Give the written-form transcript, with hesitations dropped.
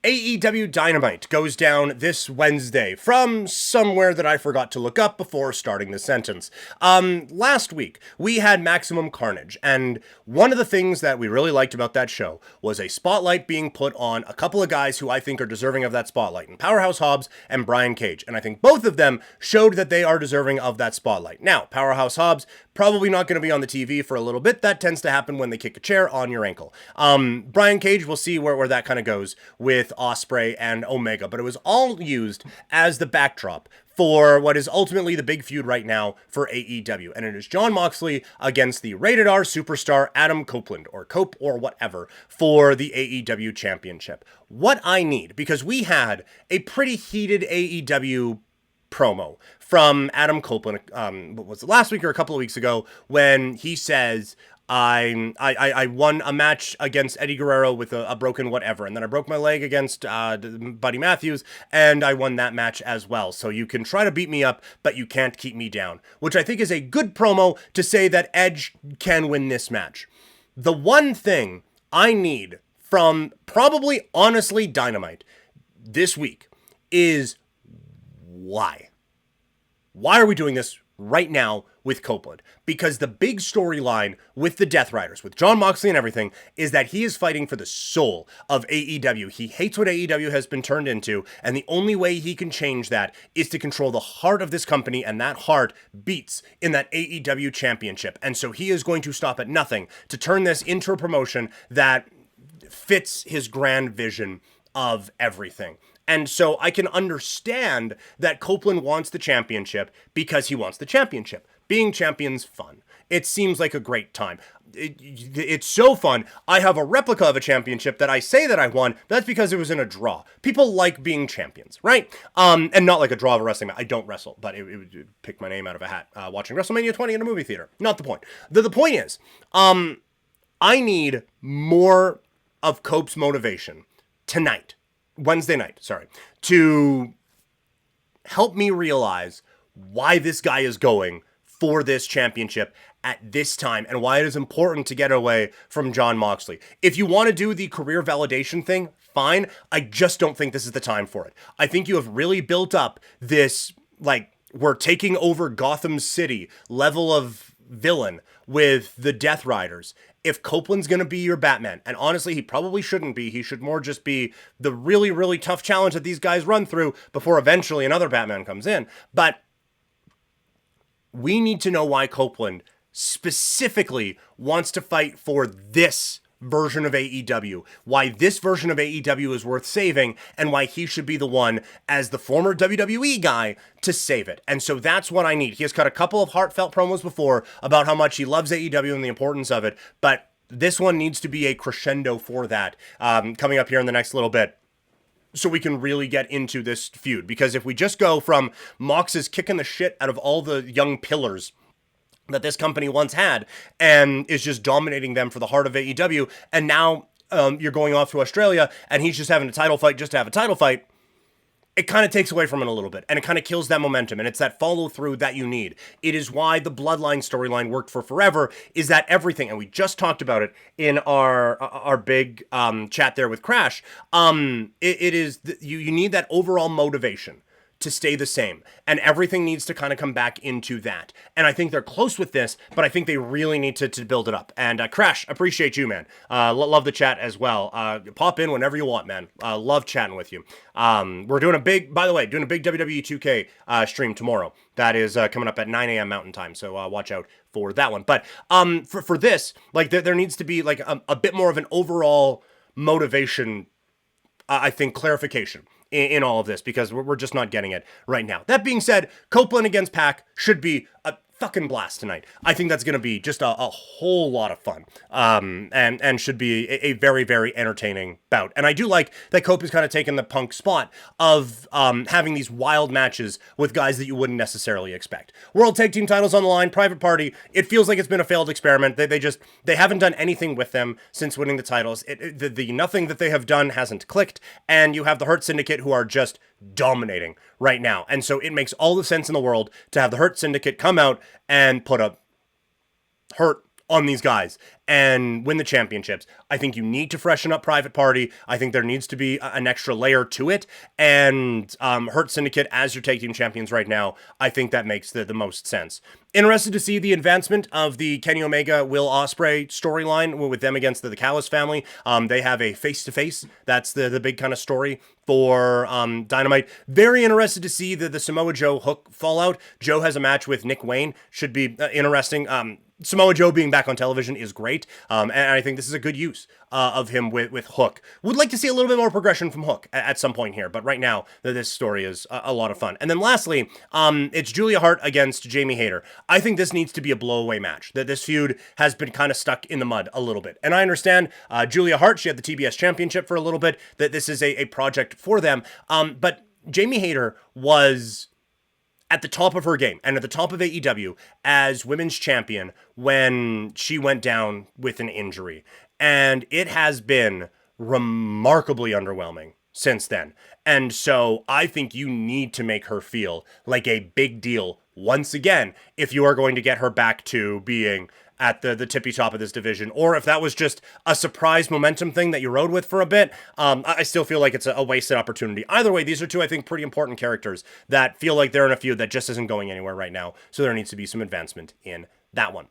AEW Dynamite goes down this Wednesday from somewhere that I forgot to look up before starting the sentence. Last week, we had Maximum Carnage, and one of the things that we really liked about that show was a spotlight being put on a couple of guys who I think are deserving of that spotlight, and Powerhouse Hobbs and Brian Cage, and I think both of them showed that they are deserving of that spotlight. Now, Powerhouse Hobbs, probably not going to be on the TV for a little bit. That tends to happen when they kick a chair on your ankle. Brian Cage, we'll see where that kind of goes with Ospreay and Omega, but it was all used as the backdrop for what is ultimately the big feud right now for AEW, and it is Jon Moxley against the rated R superstar Adam Copeland, or Cope, or whatever, for the AEW Championship. What I need, because we had a pretty heated AEW promo from Adam Copeland, what was it, last week or a couple of weeks ago, when he says, I won a match against Eddie Guerrero with a broken whatever, and then I broke my leg against Buddy Matthews, and I won that match as well. So you can try to beat me up, but you can't keep me down, which I think is a good promo to say that Edge can win this match. The one thing I need from probably, honestly, Dynamite this week is why? Why are we doing this right now with Copeland? Because the big storyline with the Death Riders, with Jon Moxley and everything, is that he is fighting for the soul of AEW. He hates what AEW has been turned into, and the only way he can change that is to control the heart of this company, and that heart beats in that AEW championship. And so he is going to stop at nothing to turn this into a promotion that fits his grand vision of everything. And so I can understand that Copeland wants the championship because he wants the championship. Being champion's fun. It seems like a great time. It's so fun. I have a replica of a championship that I say that I won. That's because it was in a draw. People like being champions, right? And not like a draw of a wrestling match. I don't wrestle, but it would pick my name out of a hat watching WrestleMania 20 in a movie theater. Not the point. The point is, I need more of Cope's motivation tonight. Wednesday night, to help me realize why this guy is going for this championship at this time and why it is important to get away from Jon Moxley. If you want to do the career validation thing, fine. I just don't think this is the time for it. I think you have really built up this, like, we're taking over Gotham City level of villain with the Death Riders. If Copeland's going to be your Batman, and honestly, he probably shouldn't be. He should more just be the really, really tough challenge that these guys run through before eventually another Batman comes in. But we need to know why Copeland specifically wants to fight for this version of AEW, why this version of AEW is worth saving, and why he should be the one, as the former WWE guy, to save it. And so that's what I need. He has cut a couple of heartfelt promos before about how much he loves AEW and the importance of it, but this one needs to be a crescendo for that, coming up here in the next little bit, so we can really get into this feud. Because if we just go from Mox is kicking the shit out of all the young pillars that this company once had and is just dominating them for the heart of AEW, and now you're going off to Australia and he's just having a title fight just to have a title fight, it kind of takes away from it a little bit, and it kind of kills that momentum, and it's that follow-through that you need. It is why the Bloodline storyline worked for forever, is that everything, and we just talked about it in our big chat there with Crash, it is, you need that overall motivation to stay the same, and everything needs to kind of come back into that. And I think they're close with this, but I think they really need to build it up. And Crash, appreciate you, man. Love the chat as well. Pop in whenever you want, man. Love chatting with you. We're doing a big WWE 2K stream tomorrow. That is coming up at 9 a.m. Mountain Time, so watch out for that one. But for this, like, there needs to be like a bit more of an overall motivation, I think, clarification in all of this, because we're just not getting it right now. That being said, Copeland against Pac should be a fucking blast tonight. I think that's going to be just a whole lot of fun, and should be a very, very entertaining bout. And I do like that Cope is kind of taking the Punk spot of having these wild matches with guys that you wouldn't necessarily expect. World Tag Team titles on the line, Private Party. It feels like it's been a failed experiment. They haven't done anything with them since winning the titles. The nothing that they have done hasn't clicked, and you have the Hurt Syndicate, who are just dominating right now. And so it makes all the sense in the world to have the Hurt Syndicate come out and put a hurt on these guys and win the championships. I think you need to freshen up Private Party. I think there needs to be an extra layer to it. And Hurt Syndicate as your tag team champions right now, I think that makes the most sense. Interested to see the advancement of the Kenny Omega, Will Ospreay storyline with them against the Callis family. They have a face-to-face. That's the big kind of story for Dynamite. Very interested to see the Samoa Joe Hook fallout. Joe has a match with Nick Wayne. Should be interesting. Samoa Joe being back on television is great, and I think this is a good use of him with Hook. Would like to see a little bit more progression from Hook at some point here, but right now, this story is a lot of fun. And then lastly, it's Julia Hart against Jamie Hayter. I think this needs to be a blowaway match. That this feud has been kind of stuck in the mud a little bit. And I understand Julia Hart, she had the TBS championship for a little bit, that this is a project for them, but Jamie Hayter was at the top of her game and at the top of AEW as women's champion when she went down with an injury. And it has been remarkably underwhelming since then. And so I think you need to make her feel like a big deal once again if you are going to get her back to being at the tippy top of this division, or if that was just a surprise momentum thing that you rode with for a bit, I still feel like it's a wasted opportunity. Either way, these are two, I think, pretty important characters that feel like they're in a feud that just isn't going anywhere right now, so there needs to be some advancement in that one.